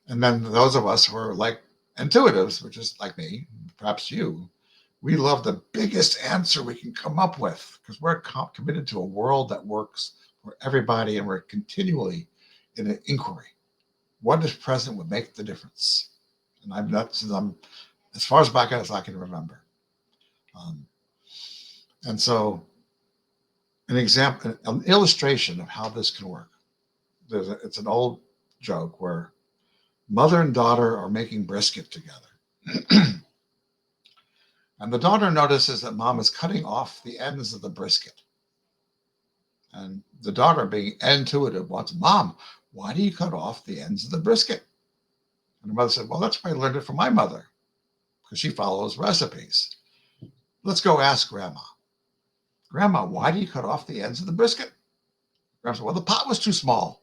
And then those of us who are like intuitives, which is like me, perhaps you, we love the biggest answer we can come up with because we're committed to a world that works for everybody and we're continually in an inquiry. What is present would make the difference? And I've done since I'm as far as back as I can remember. Um, and so an example, an illustration of how this can work. It's an old joke where mother and daughter are making brisket together. And the daughter notices that mom is cutting off the ends of the brisket. And the daughter, being intuitive, wants, Mom, why do you cut off the ends of the brisket? And the mother said, well, that's why I learned it from my mother, because she follows recipes. Let's go ask Grandma. Grandma, why do you cut off the ends of the brisket? Grandma said, well, the pot was too small.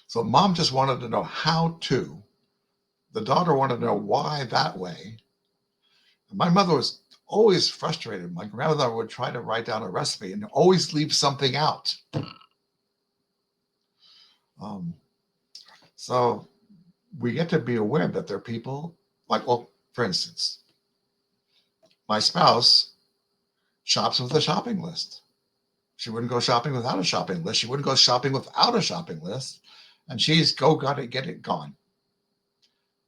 So mom just wanted to know how to. The daughter wanted to know why that way. And my mother was always frustrated. My grandmother would try to write down a recipe and always leave something out. Um, so we get to be aware that there are people like, well, for instance, my spouse shops with a shopping list. She wouldn't go shopping without a shopping list. She wouldn't go shopping without a shopping list. And she's got it, get it, gone.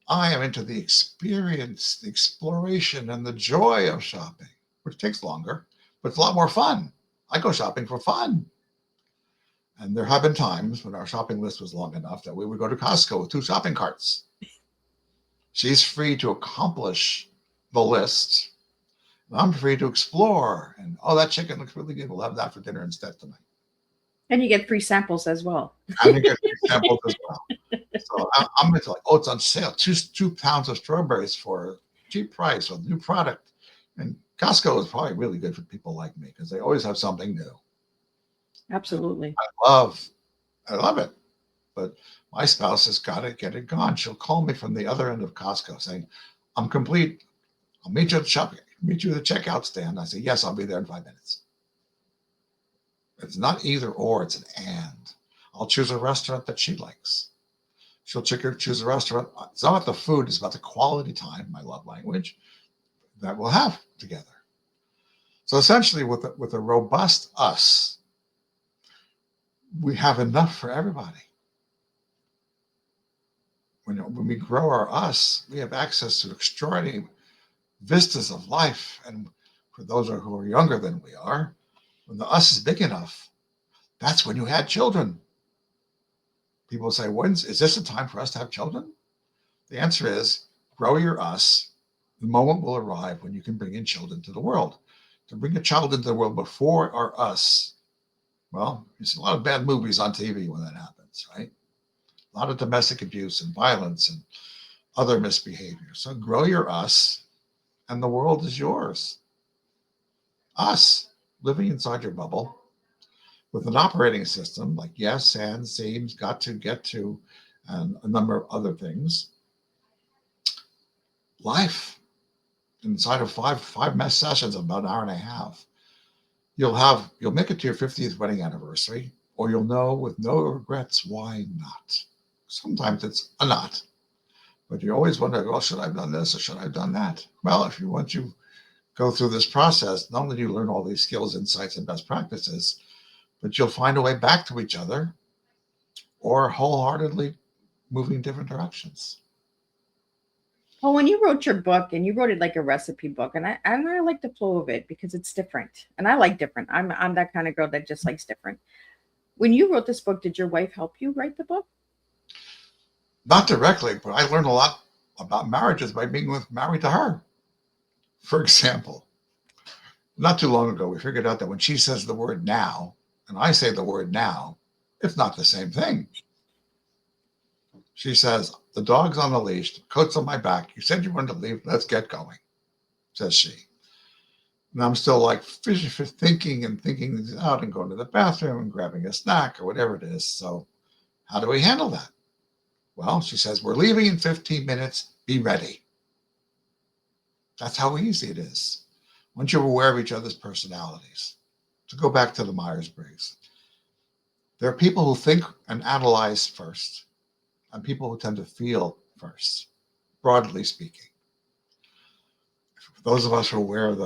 I am into the experience, the exploration, and the joy of shopping, which takes longer, but it's a lot more fun. I go shopping for fun. And there have been times when our shopping list was long enough that we would go to Costco with 2 shopping carts. She's free to accomplish the list. And I'm free to explore. And, oh, that chicken looks really good. We'll have that for dinner instead tonight. And you get free samples as well. And you get samples as well. So I'm into like, oh, it's on sale. 2 pounds of strawberries for a cheap price with new product. And Costco is probably really good for people like me because they always have something new. Absolutely. I love it. But my spouse has got to get it gone. She'll call me from the other end of Costco saying, I'm complete. I'll meet you at the shopping. Meet you at the checkout stand. I say, yes, I'll be there in 5 minutes. It's not either or, it's an and. I'll choose a restaurant that she likes. She'll choose a restaurant. It's not about the food, it's about the quality time, my love language, that we'll have together. So essentially, with a robust us, we have enough for everybody. When we grow our us, we have access to extraordinary vistas of life. And for those who are younger than we are, when the us is big enough, that's when you had children. People say, is this a time for us to have children? The answer is grow your us. The moment will arrive when you can bring in children to the world. To bring a child into the world before our us, well, there's a lot of bad movies on TV when that happens, right? A lot of domestic abuse and violence and other misbehavior. So grow your us, and the world is yours. Us, living inside your bubble, with an operating system like yes, and, seems, got to, get to, and a number of other things. Life inside of five mess sessions of about an hour and a half. You'll make it to your 50th wedding anniversary, or you'll know with no regrets why not. Sometimes it's a not, but you always wonder, well, should I have done this or should I have done that? Well, once you go through this process, not only do you learn all these skills, insights, and best practices, but you'll find a way back to each other or wholeheartedly moving different directions. Well, when you wrote your book and you wrote it like a recipe book, and I like the flow of it because it's different, and I like different. I'm that kind of girl that just likes different. When you wrote this book, did your wife help you write the book? Not directly, but I learned a lot about marriages by being married to her. For example, not too long ago, we figured out that when she says the word now, and I say the word now, it's not the same thing. She says, the dog's on the leash, the coat's on my back. You said you wanted to leave. Let's get going, says she. And I'm still like thinking things out and going to the bathroom and grabbing a snack or whatever it is. So how do we handle that? Well, she says, we're leaving in 15 minutes. Be ready. That's how easy it is. Once you're aware of each other's personalities. To go back to the Myers-Briggs, there are people who think and analyze first, and people who tend to feel first, broadly speaking. For those of us who are aware of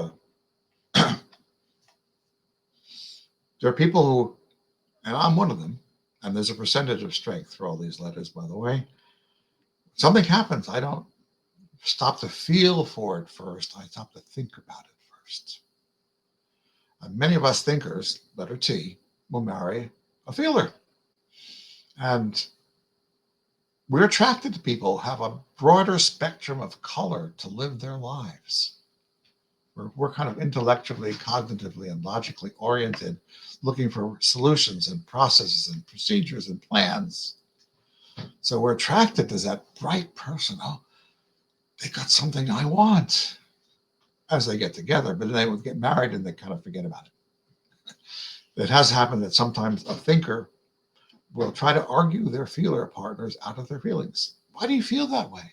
there are people who, and I'm one of them, and there's a percentage of strength for all these letters, by the way. Something happens. I don't stop to feel for it first. I stop to think about it first. And many of us thinkers, letter T, will marry a feeler. And we're attracted to people who have a broader spectrum of color to live their lives. We're kind of intellectually, cognitively, and logically oriented, looking for solutions and processes and procedures and plans. So we're attracted to that bright person. Oh, they got something I want, as they get together, but then they would get married and they kind of forget about it. It has happened that sometimes a thinker will try to argue their feeler partners out of their feelings. Why do you feel that way?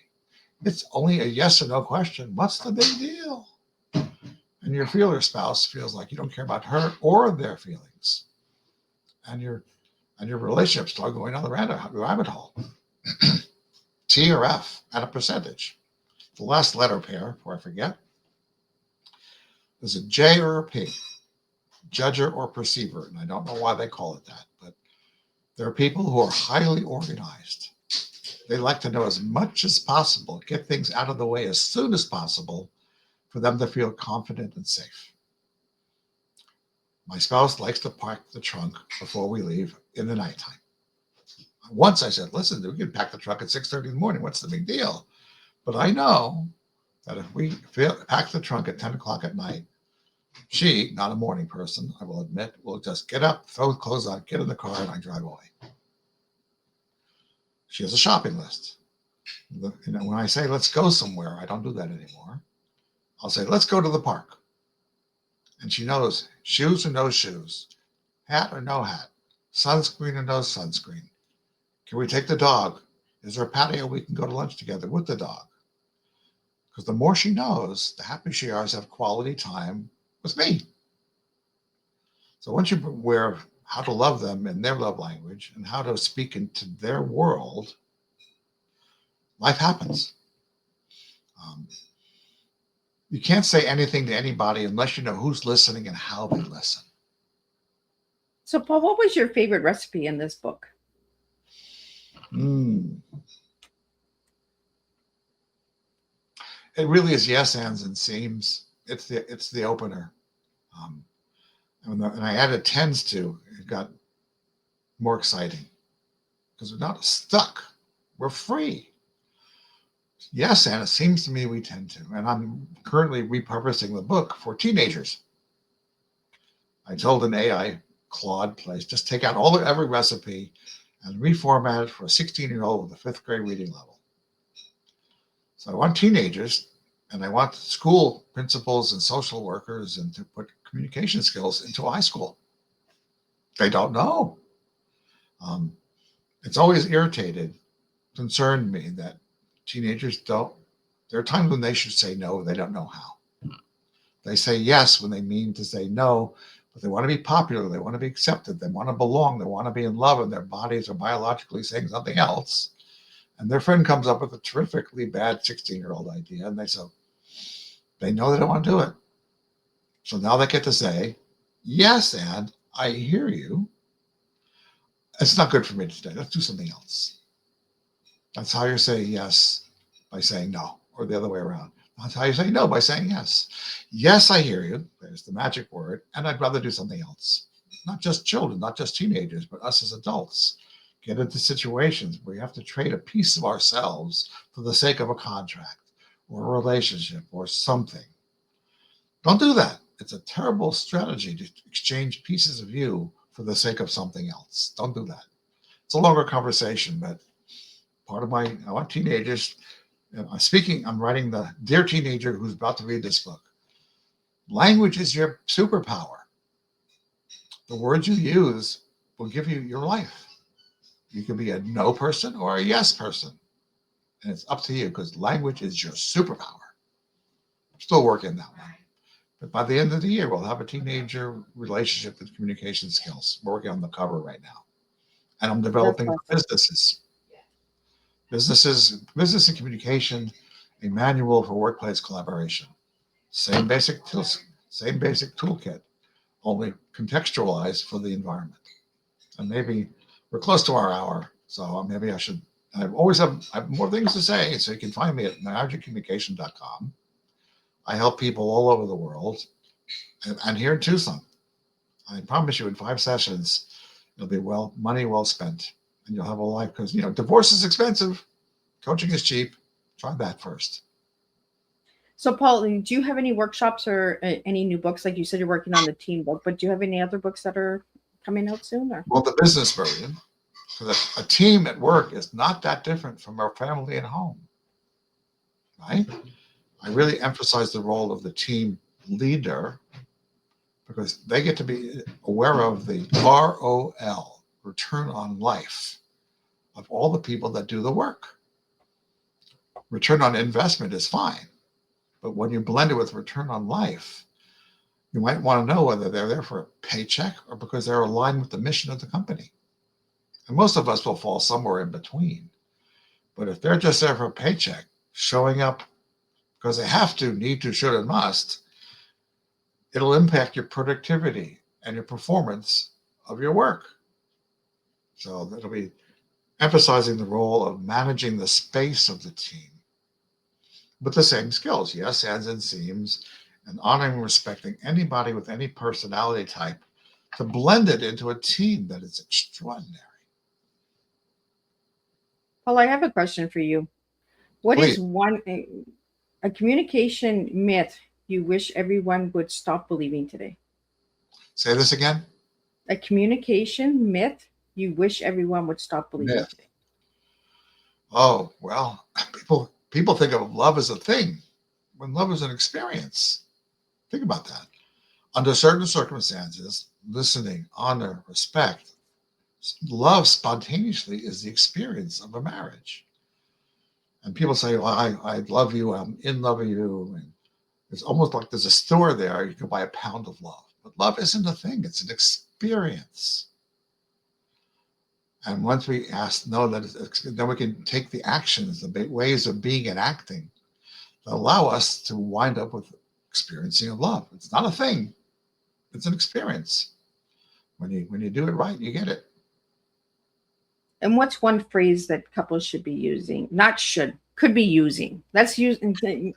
It's only a yes or no question. What's the big deal? And your feeler spouse feels like you don't care about her or their feelings. And your relationship start going down the rabbit hole. T or F at a percentage. The last letter pair, before I forget, is a J or a P, judger or perceiver. And I don't know why they call it that, but there are people who are highly organized. They like to know as much as possible, get things out of the way as soon as possible for them to feel confident and safe. My spouse likes to park the trunk before we leave in the nighttime. Once I said, listen, we can pack the truck at 6:30 in the morning. What's the big deal? But I know that if we pack the trunk at 10 o'clock at night, she, not a morning person, I will admit, will just get up, throw clothes on, get in the car, and I drive away. She has a shopping list. When I say, let's go somewhere, I don't do that anymore. I'll say, let's go to the park. And she knows shoes or no shoes, hat or no hat, sunscreen or no sunscreen. Can we take the dog? Is there a patio we can go to lunch together with the dog? Because the more she knows, the happier she is to have quality time with me. So once you're aware of how to love them in their love language and how to speak into their world, life happens. You can't say anything to anybody unless you know who's listening and how they listen. So, Paul, what was your favorite recipe in this book? It really is yes, ands, and seems. It's the opener. And I added tends to, it got more exciting because we're not stuck. We're free. Yes, and it seems to me we tend to. And I'm currently repurposing the book for teenagers. I told an AI Claude place, just take out every recipe and reformat it for a 16-year-old with a 5th grade reading level. So I want teenagers, and I want school principals and social workers and to put communication skills into high school. They don't know. It's always concerned me that teenagers don't, there are times when they should say no, they don't know how. They say yes when they mean to say no, but they want to be popular, they want to be accepted, they want to belong, they want to be in love, and their bodies are biologically saying something else. And their friend comes up with a terrifically bad 16-year-old idea, and they know they don't want to do it. So now they get to say, yes, and I hear you. It's not good for me today. Let's do something else. That's how you say yes by saying no, or the other way around. That's how you say no by saying yes. Yes, I hear you. There's the magic word. And I'd rather do something else. Not just children, not just teenagers, but us as adults. Get into situations where you have to trade a piece of ourselves for the sake of a contract or a relationship or something. Don't do that. It's a terrible strategy to exchange pieces of you for the sake of something else. Don't do that. It's a longer conversation, but I want teenagers. I'm writing the dear teenager who's about to read this book. Language is your superpower. The words you use will give you your life. You can be a no person or a yes person. And it's up to you because language is your superpower. I'm still working that one. But by the end of the year, we'll have a teenager relationship with communication skills. We're working on the cover right now. And I'm developing businesses. Business and communication, a manual for workplace collaboration. Same basic toolkit, only contextualized for the environment. And maybe we're close to our hour, so maybe I should. I have more things to say, so you can find me at marriageandcommunication.com. I help people all over the world, and here in Tucson. I promise you, in 5 sessions, it'll be money well spent, and you'll have a life. Because divorce is expensive, coaching is cheap. Try that first. So, Paul, do you have any workshops or any new books? Like you said, you're working on the team book, but do you have any other books that are coming out soon? Or? Well, the business version, because a team at work is not that different from our family at home, right? I really emphasize the role of the team leader because they get to be aware of the ROL, return on life, of all the people that do the work. Return on investment is fine, but when you blend it with return on life, you might want to know whether they're there for a paycheck or because they're aligned with the mission of the company. And most of us will fall somewhere in between. But if they're just there for a paycheck, showing up because they have to, need to, should, and must, it'll impact your productivity and your performance of your work. So that'll be emphasizing the role of managing the space of the team with the same skills, yes, ands, and seams, and honoring and respecting anybody with any personality type to blend it into a team that is extraordinary. Paul, I have a question for you. What Please. is a communication myth you wish everyone would stop believing today? Say this again. A communication myth you wish everyone would stop believing Myth. today. Oh, well, people think of love as a thing when love is an experience. Think about that. Under certain circumstances, listening, honor, respect, love spontaneously is the experience of a marriage. And people say, well, I love you, I'm in love with you. And it's almost like there's a store there, you can buy a pound of love. But love isn't a thing, it's an experience. And once we know that, then we can take the actions, the ways of being and acting that allow us to wind up with experiencing of love. It's not a thing, it's an experience. When you do it right, you get it. And what's one phrase that couples should be using? Not should, could be using. Let's use.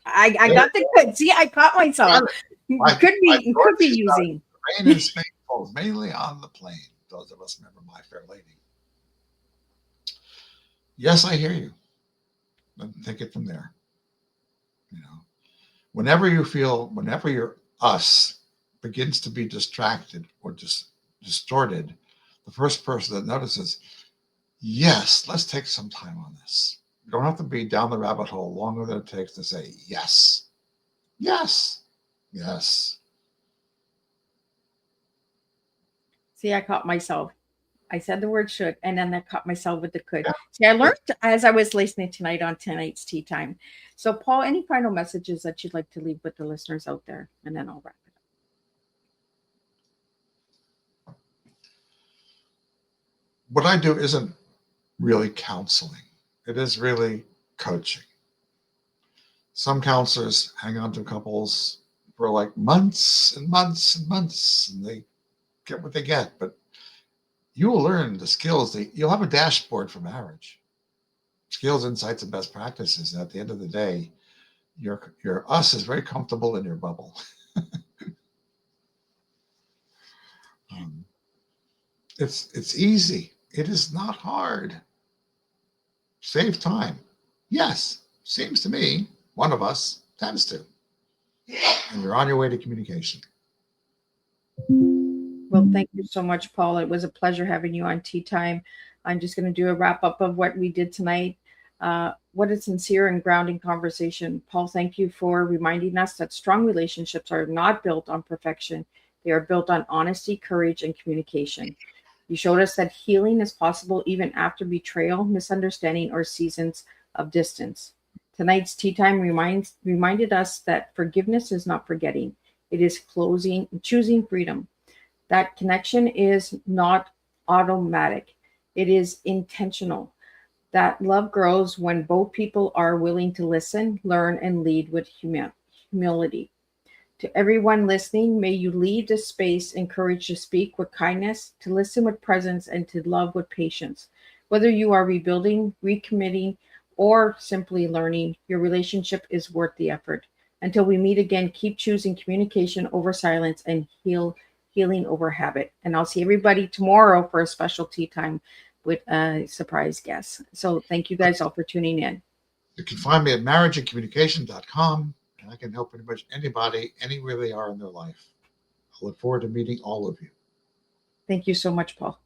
I got the good. See, I caught myself. Could be using. Rain and space falls mainly on the plain. Those of us remember My Fair Lady. Yes, I hear you. But take it from there. Whenever your us begins to be distracted or just distorted, the first person that notices, yes, let's take some time on this. You don't have to be down the rabbit hole longer than it takes to say yes. Yes. Yes. See, I caught myself. I said the word should, and then I caught myself with the could. See, I learned as I was listening tonight on tonight's tea time. So, Paul, any final messages that you'd like to leave with the listeners out there? And then I'll wrap it up. What I do isn't really counseling. It is really coaching. Some counselors hang on to couples for like months and months and months, and they get what they get. But you will learn the skills. You'll have a dashboard for marriage. Skills, insights, and best practices. And at the end of the day, your us is very comfortable in your bubble. It's easy. It is not hard. Save time. Yes, seems to me one of us tends to. And you're on your way to communication. Well, thank you so much, Paul. It was a pleasure having you on Tea Time. I'm just going to do a wrap up of what we did tonight. What a sincere and grounding conversation. Paul, thank you for reminding us that strong relationships are not built on perfection. They are built on honesty, courage, and communication. You showed us that healing is possible even after betrayal, misunderstanding, or seasons of distance. Tonight's Tea Time reminded us that forgiveness is not forgetting. It is choosing freedom. That connection is not automatic. It is intentional. That love grows when both people are willing to listen, learn, and lead with humility. To everyone listening, may you lead this space, encouraged to speak with kindness, to listen with presence, and to love with patience. Whether you are rebuilding, recommitting, or simply learning, your relationship is worth the effort. Until we meet again, keep choosing communication over silence and healing over habit. And I'll see everybody tomorrow for a special tea time with a surprise guest. So thank you guys all for tuning in. You can find me at marriageandcommunication.com, and I can help pretty much anybody, anywhere they are in their life. I look forward to meeting all of you. Thank you so much, Paul.